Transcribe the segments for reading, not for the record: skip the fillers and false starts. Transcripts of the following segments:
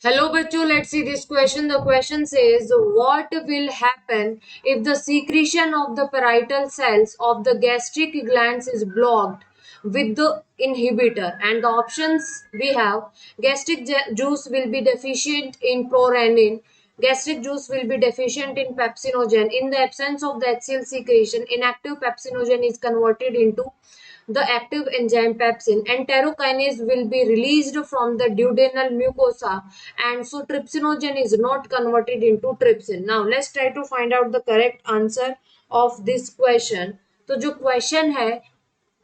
Hello, bachcho. Let's see this question. The question says, what will happen if the secretion of the parietal cells of the gastric glands is blocked with the inhibitor? And the options we have: gastric juice will be deficient in prorenin, gastric juice will be deficient in pepsinogen. In the absence of the HCl secretion, inactive pepsinogen is converted into the active enzyme pepsin. Enterokinase will be released from the duodenal mucosa, and so trypsinogen is not converted into trypsin. Now let's try to find out the correct answer of this question. तो जो question है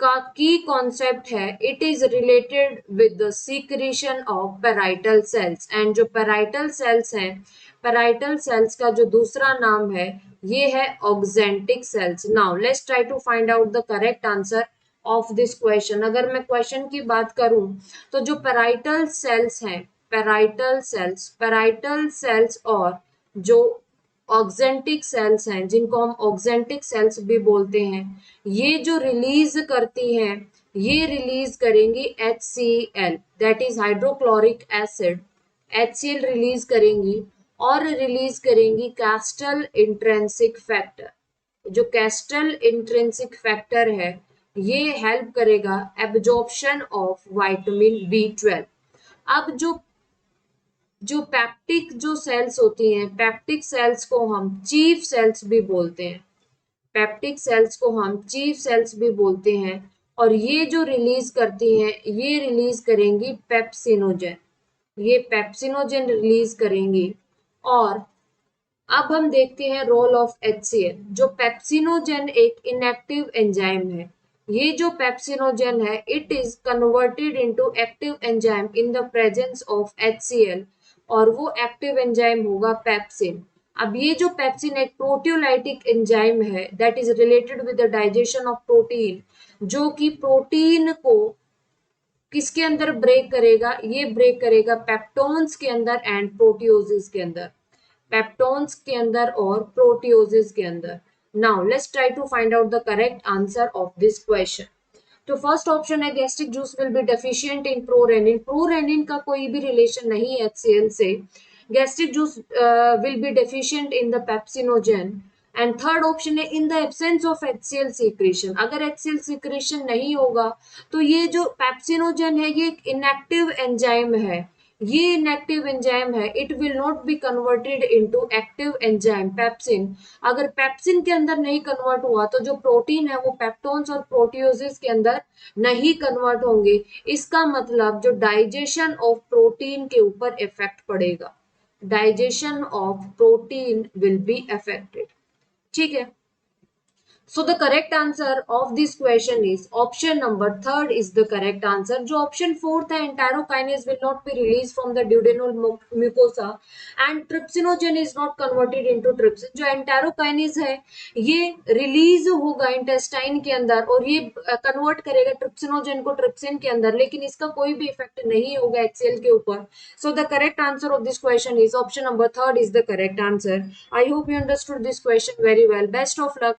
का की concept है, it is related with the secretion of parietal cells. And जो parietal cells हैं, parietal cells का जो दूसरा नाम है ये है oxyntic cells. Now let's try to find out the correct answer of this question. अगर मैं क्वेश्चन की बात करूं तो जो पेराइटल सेल्स हैं, पेराइटल सेल्स और जो ऑक्जेंटिक सेल्स हैं, जिनको हम ऑक्जेंटिक सेल्स भी बोलते हैं, ये जो रिलीज करती हैं, ये रिलीज करेंगी HCl, that is hydrochloric acid. HCl release करेंगी और रिलीज करेंगी कैस्टल इंट्रिंसिक फैक्टर। जो कैस्टल इंट्रिंसिक फैक्टर है ये हेल्प करेगा एब्जॉर्प्शन ऑफ विटामिन B12। अब जो जो पेप्टिक जो सेल्स होती हैं, पेप्टिक सेल्स को हम चीफ सेल्स भी बोलते हैं, पेप्टिक सेल्स को हम चीफ सेल्स भी बोलते हैं। और ये जो रिलीज करती हैं, ये रिलीज करेंगी पेप्सिनोजन, ये पेप्सिनोजन रिलीज करेंगी। और अब हम देखते हैं रोल ऑफ HCl। जो पेप्सिनोजन एक इनएक्टिव एंजाइम है, ये जो पेप्सिनोजन है it is converted into active enzyme in the presence of HCl, और वो एक्टिव एंजाइम होगा पेप्सिन। अब ये जो पेप्सिन एक प्रोटियोलाइटिक एंजाइम है that is related with the digestion of protein, जो कि प्रोटीन को किसके अंदर ब्रेक करेगा, ये ब्रेक करेगा पेप्टोन्स के अंदर एंड प्रोटियोसिस के अंदर, पेप्टोन्स के अंदर और प्रोटियोसिस के अंदर। Now let's try to find out the correct answer of this question. तो फर्स्ट ऑप्शन है gastric juice will be deficient in prorenin. Prorenin का कोई भी रिलेशन नहीं है HCl से। Gastric juice will be deficient in the pepsinogen. And third option है in the absence of HCl secretion. अगर HCl सीक्रेशन नहीं होगा तो ये जो पेप्सिनोजन है ये एक इनएक्टिव एंजाइम है, ये इनएक्टिव एंजाइम है, it will not be converted into active enzyme pepsin. अगर पेप्सिन के अंदर नहीं कन्वर्ट हुआ तो जो प्रोटीन है वो पेप्टोन्स और प्रोटियोसिस के अंदर नहीं कन्वर्ट होंगे। इसका मतलब जो डाइजेशन ऑफ प्रोटीन के ऊपर इफेक्ट पड़ेगा, digestion of protein will be affected. ठीक है। So the correct answer of this question is option number third is the correct answer. जो option fourth है enterokinase will not be released from the duodenal mucosa and trypsinogen is not converted into trypsin. जो enterokinase है ये release होगा intestine के अंदर और ये convert करेगा trypsinogen को trypsin के अंदर, लेकिन इसका कोई भी effect नहीं होगा HCl के ऊपर। So the correct answer of this question is option number third is the correct answer. I hope you understood this question very well. Best of luck.